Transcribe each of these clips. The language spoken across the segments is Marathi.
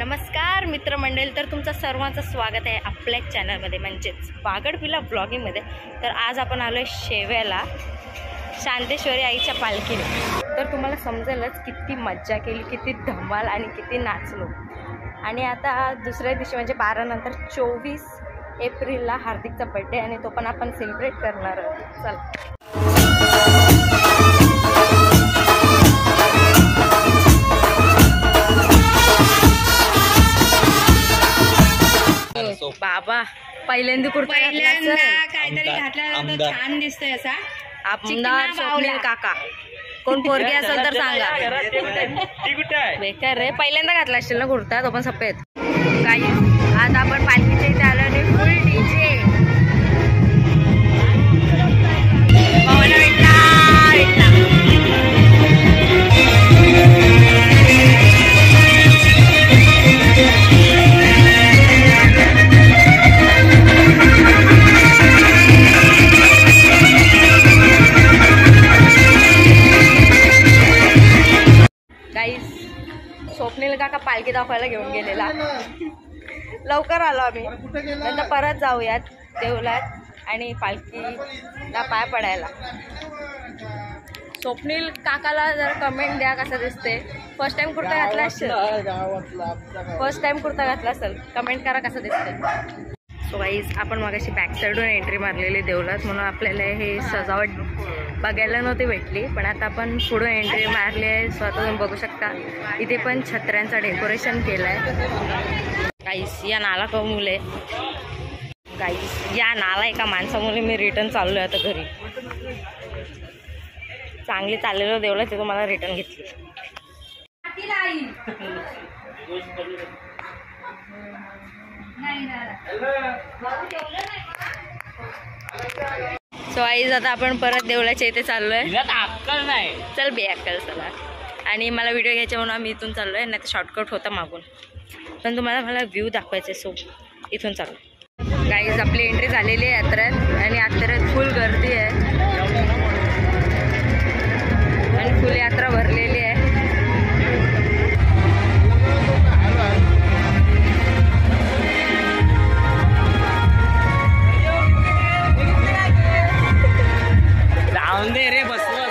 नमस्कार मित्रमंडळी, तर तुमचं सर्वांचं स्वागत आहे आपल्या चॅनलमध्ये म्हणजेच बागडपिला ब्लॉगिंगमध्ये। तर आज आपण आलो आहे शेव्याला शांतेश्वरी आईच्या पालखीने। तर तुम्हाला समजेलच किती मज्जा केली, किती धमाल आणि किती नाचलो। आणि आता दुसऱ्या दिवशी म्हणजे 12 नंतर 24 एप्रिलला हार्दिकचा बर्थडे आणि तो पण आपण सेलिब्रेट करणार आहोत। चला बाबा पहिल्यांदा काहीतरी घातला तर छान दिसतोय असा आमदार स्वप्नील काका। कोण पोरगी असेल तर सांगा। बेकार रे, पहिल्यांदा घातला असेल ना कुर्ता, तो पण सफेद। काही आज आपण पालखीच्या इथे आलो आणि फुल डीजे स्वप्नील काका पालखी दाखवायला घेऊन गेलेला। लवकर आलो आम्ही, नंतर परत जाऊयात देवळात आणि पालखीला पाय पडायला। स्वप्नील काकाला जर कमेंट द्या कसं दिसते। फर्स्ट टाइम कुर्ता घातला असेल, कमेंट करा कसं दिसते। सो गाईज, आपण मगाशी बॅक साईडून एंट्री मारलेली देवळात, म्हणून आपल्याला हे सजावट बघायला नव्हती भेटली। पण आता आपण पुढे एंट्री मारली आहे, स्वतः तुम्ही बघू शकता। इथे पण छत्र्यांचा डेकोरेशन केलं आहे। गाईस, या नाला कमवले गाईस, या नाला एका माणसामुळे मी रिटर्न चाललोय आता घरी। चांगली चाललेलो देवळात ते तुम्हाला रिटर्न घेतली। सो आईज, आता आपण परत देवळाच्या इथे चाललोय। चल बे अक्कल चला। आणि मला व्हिडिओ घ्यायचा म्हणून आम्ही इथून चाललोय, नाही तर शॉर्टकट होता मागून, पण तुम्हाला व्ह्यू दाखवायचे। सो इथून चाललो। गाईज, आपली एंट्री झालेली आहे यात्रेत आणि यात्रेत फुल गर्दी आहे आणि फुल यात्रा भरलेली आहे। रे बसलो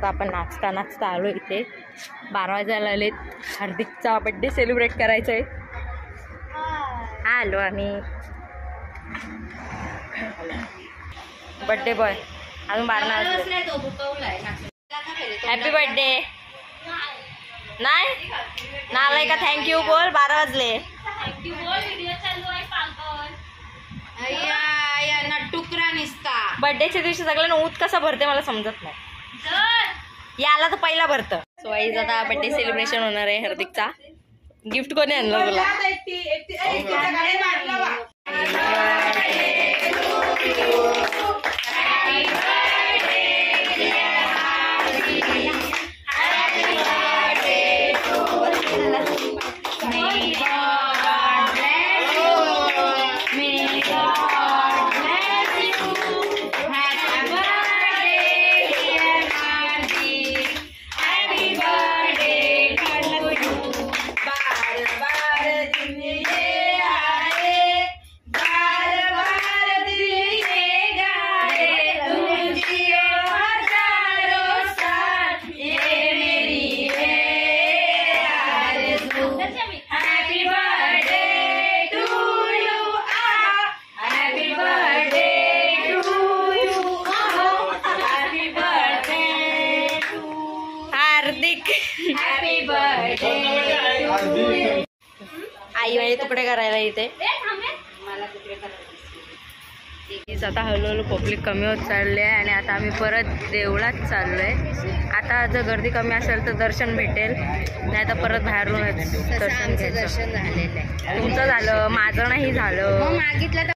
आता आपण नाचता नाचता आलो इथे. 12 वाजायला आलेत. हार्दिकचा बड्डे सेलिब्रेट करायचा आहे. आलो आम्ही. बड्डे बॉय अजून 12 वाजले. Happy birthday. नाही नालाय का थँक्यू बोल. 12 वाजले. टुकरा निसता बर्थडेच्या दिवशी सगळ्यांना ऊत कसा भरते मला समजत नाही. याला तर पहिला भरतं. सो वाईज आता बर्थडे सेलिब्रेशन होणार आहे हार्दिकचा. गिफ्ट कोणी आणलं तुला? आई वेळी तुकडे करायला इथे. आता हळूहळू पब्लिक कमी होत चालले आहे आणि आता आम्ही परत देवळात चाललोय. आता जर गर्दी कमी असेल तर दर्शन भेटेल, नाही तर परत बाहेरूनच दर्शन झालेलं आहे. तुमचं झालं, माझं नाही झालं. मागितलं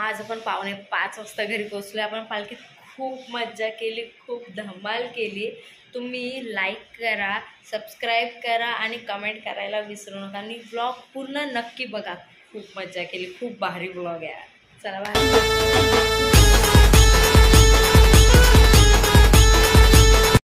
आज आपण 4:45 वाजता घरी पोचलो. आपण पालखीत खूप मज्जा केली, खूप धमाल केली. तुम्ही लाईक करा, सबस्क्राईब करा आणि कमेंट करायला विसरू नका आणि व्लॉग पूर्ण नक्की बघा. खूप मज्जा केली, खूप भारी व्लॉग आहे. चला बाय.